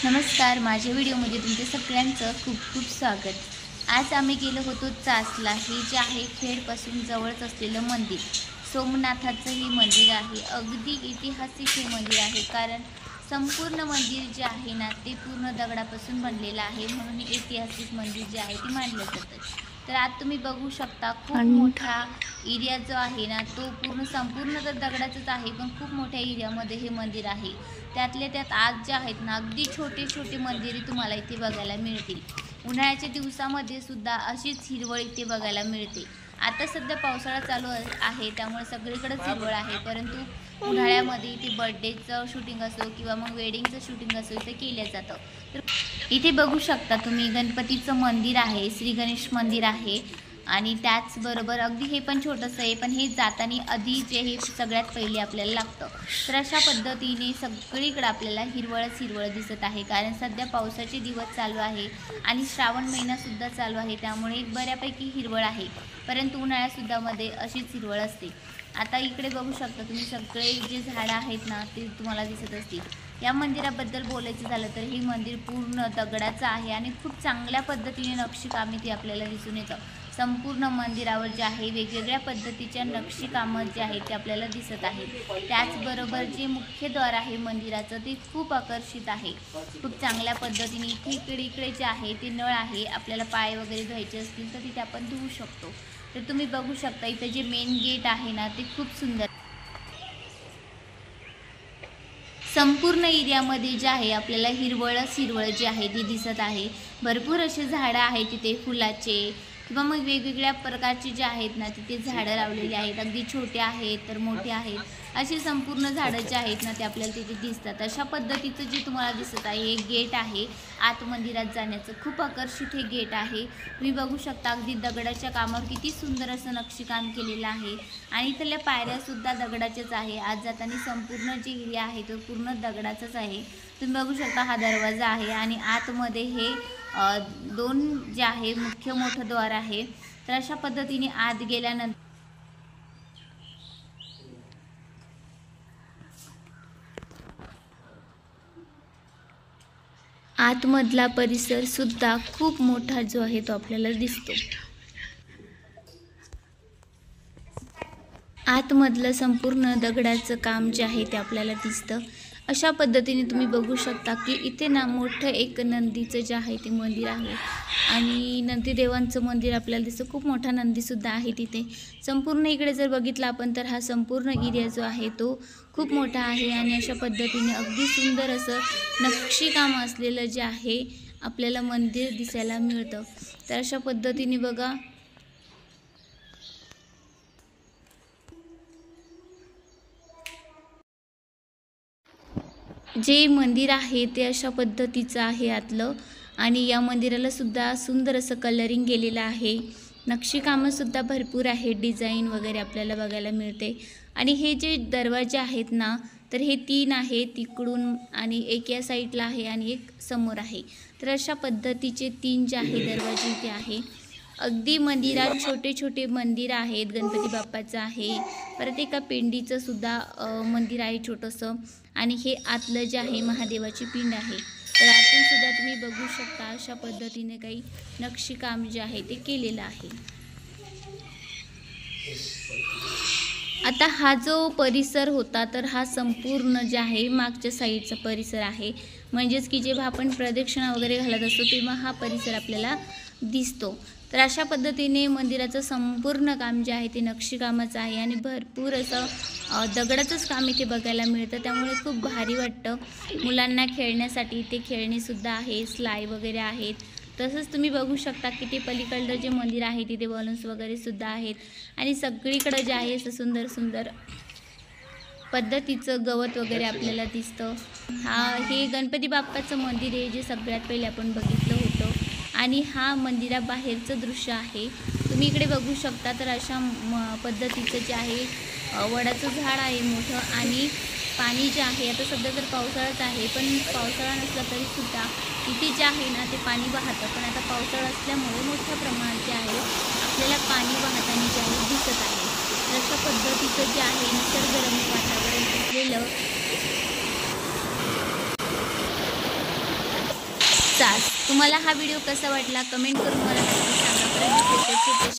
नमस्कार, माझ्या व्हिडिओमध्ये तुमच्या सगळ्यांचं खूप खूप स्वागत। आज आम्ही गेलो होतो चासला। हे जे आहे खेडपासून जवळच असलेलं मंदिर सोमनाथाचं हे मंदिर आहे। अगदी ऐतिहासिक हे मंदिर आहे, कारण संपूर्ण मंदिर जे आहे ना ते पूर्ण दगडापासून बनलेलं आहे, म्हणून हे ऐतिहासिक मंदिर जे आहे ते मानलं जातं। तर आज तुम्ही बघू शकता खूप मोठा एरिया जो आहे ना तो संपूर्ण तर दगडाचंच आहे, पण खूप मोठ्या एरियामध्ये हे मंदिर आहे। त्यातल्या त्यात आज जे आहेत ना अगदी छोटे छोटे मंदिरे तुम्हाला इथे बघायला मिळतील। उन्हाळ्याच्या दिवसामध्ये सुद्धा अशीच हिरवळ इथे बघायला मिळते। आता सध्या पावसाळा चालू आहे, त्यामुळे सगळीकडेच हिरवळ आहे, परंतु उन्हाळ्यामध्ये इथे बर्थडेचं शूटिंग असो किंवा मग वेडिंगचं शूटिंग असो इथे केलं जातं। तर इथे बघू शकता तुम्ही गणपतीचं मंदिर आहे, श्री गणेश मंदिर आहे, आणि त्याचबरोबर अगदी हे पण छोटंसं आहे, पण हे जाताना आधी जे हे सगळ्यात पहिले आपल्याला लागतं। तर अशा पद्धतीने सगळीकडे आपल्याला हिरवळच हिरवळ दिसत आहे, कारण सध्या पावसाचे दिवस चालू आहे आणि श्रावण महिनासुद्धा चालू आहे, त्यामुळे बऱ्यापैकी हिरवळ आहे, परंतु उन्हाळ्यासुद्धा मध्ये अशीच हिरवळ असते। आता इकडे बघू शकता तुम्ही सगळे जे झाडं आहेत ना ते तुम्हाला दिसत असतील। या मंदिराबद्दल बोलायचं झालं तर हे मंदिर पूर्ण दगडाचं आहे आणि खूप चांगल्या पद्धतीने नक्षीकाम इथे आपल्याला दिसून येतं। संपूर्ण मंदिरावर जे आहे वेगवेगळ्या पद्धतीच्या नक्षीकाम जे आहे ते आपल्याला दिसत आहेत। त्याचबरोबर जे मुख्य द्वार आहे मंदिराचं ते खूप आकर्षित आहे, खूप चांगल्या पद्धतीने इथे इकडे जे आहे ते नळ आहे, आपल्याला पाय वगैरे धुवायचे असतील तर तिथे आपण धुवू शकतो। तर तुम्ही बघू शकता इथे जे मेन गेट आहे ना ते खूप सुंदर। संपूर्ण एरियामध्ये जे आहे आपल्याला हिरवळच हिरवळ जी आहे ती दिसत आहे। भरपूर असे झाडं आहेत तिथे फुलाचे किंवा मग वेगवेगळ्या प्रकारचे जे आहेत ना तिथे झाडं लावलेली आहेत, अगदी छोटे आहेत तर मोठे आहेत, अशी संपूर्ण झाडं जे आहेत ना ते आपल्याला तिथे दिसतात। अशा पद्धतीचं जे तुम्हाला दिसत आहे हे गेट आहे आत मंदिरात जाण्याचं, खूप आकर्षित हे गेट आहे। तुम्ही बघू शकता अगदी दगडाच्या कामावर किती सुंदर असं नक्षीकाम केलेलं आहे, आणि इथल्या पायऱ्यासुद्धा दगडाच्याच आहे। आत जाताना संपूर्ण जे एरिया आहे तो पूर्ण दगडाचाच आहे। तुम्ही बघू शकता हा दरवाजा आहे आणि आतमध्ये हे दोन जे आहे मुख्य मोठं द्वार आहे। तर अशा पद्धतीने आत गेल्यानंतर आतमधला परिसर सुद्धा खूप मोठा जो आहे तो आपल्याला दिसतो। आतमधलं संपूर्ण दगडाचं काम जे आहे ते आपल्याला दिसतं। अशा पद्धतीने तुम्ही बघू शकता की इथे ना मोठं एक नंदीचं जे आहे ते मंदिर आहे, आणि नंदीदेवांचं मंदिर आपल्याला दिसतं। खूप मोठा नंदीसुद्धा आहे तिथे। संपूर्ण इकडे जर बघितलं आपण तर हा संपूर्ण एरिया जो आहे तो खूप मोठा आहे, आणि अशा पद्धतीने अगदी सुंदर असं नक्षीकाम असलेलं जे आहे आपल्याला मंदिर दिसायला मिळतं। तर अशा पद्धतीने बघा जे मंदिर आहे ते अशा पद्धतीचं आहे आतलं, आणि या मंदिराला सुद्धा सुंदर असं कलरिंग केलेलं आहे। नक्षीकामंसुद्धा भरपूर आहे, डिझाईन वगैरे आपल्याला बघायला मिळते। आणि हे जे दरवाजे आहेत ना तर हे 3 आहे तिकडून, आणि एक या साईडला आहे आणि एक समोर आहे। तर अशा पद्धतीचे 3 जे आहे दरवाजे इथे आहे। अगदी मंदिरात छोटे छोटे मंदिर आहेत, गणपती बाप्पाचं आहे, परत एका पिंडीचं सुद्धा मंदिर आहे छोटंसं, आणि हे आतलं जे आहे महादेवाची पिंड आहे। तर आतून सुद्धा तुम्ही बघू शकता अशा पद्धतीने काही नक्षीकाम जे आहे ते केलेलं आहे। आता हा जो परिसर होता तर हा संपूर्ण जे आहे मागच्या साईडचा परिसर आहे, म्हणजेच की जेव्हा आपण प्रदक्षिणा वगैरे घालत असतो तेव्हा हा परिसर आपल्याला दिसतो। तर अशा पद्धतीने मंदिराचं संपूर्ण काम जे आहे ते नक्षीकामाचं आहे, आणि भरपूर असं दगडाचंच काम इथे बघायला मिळतं, त्यामुळे खूप भारी वाटतं। मुलांना खेळण्यासाठी इथे खेळणेसुद्धा आहे, स्लाय वगैरे आहेत। तसंच तुम्ही बघू शकता की ते पलीकडलं जे मंदिर आहे तिथे बलून्स वगैरे सुद्धा आहेत, आणि सगळीकडं जे आहे असं सुंदर सुंदर पद्धतीचं गवत वगैरे आपल्याला दिसतं। हे गणपती बाप्पाचं मंदिर आहे जे सगळ्यात पहिले आपण बघितलं होतं, आणि हा मंदिराबाहेरचं दृश्य आहे। तुम्ही इकडे बघू शकता तर अशा पद्धतीचं जे आहे वडाचं झाड आहे मोठं, आणि पाणी जे आहे आता सध्या तर पावसाळाच आहे, पण पावसाळा नसला तरीसुद्धा इथे जे आहे ना ते पाणी वाहतं, पण आता पावसाळा असल्यामुळे मोठ्या प्रमाणात जे आहे आपल्याला पाणी वाहताना जे आहे दिसत आहे। तर अशा पद्धतीचं जे आहे निसर्गरम्य वातावरण असलेलं चास. तुम्हाला हा व्हिडिओ कसा वाटला कमेंट करून मला नक्की सांगा. परत भेटूया छोट्याशा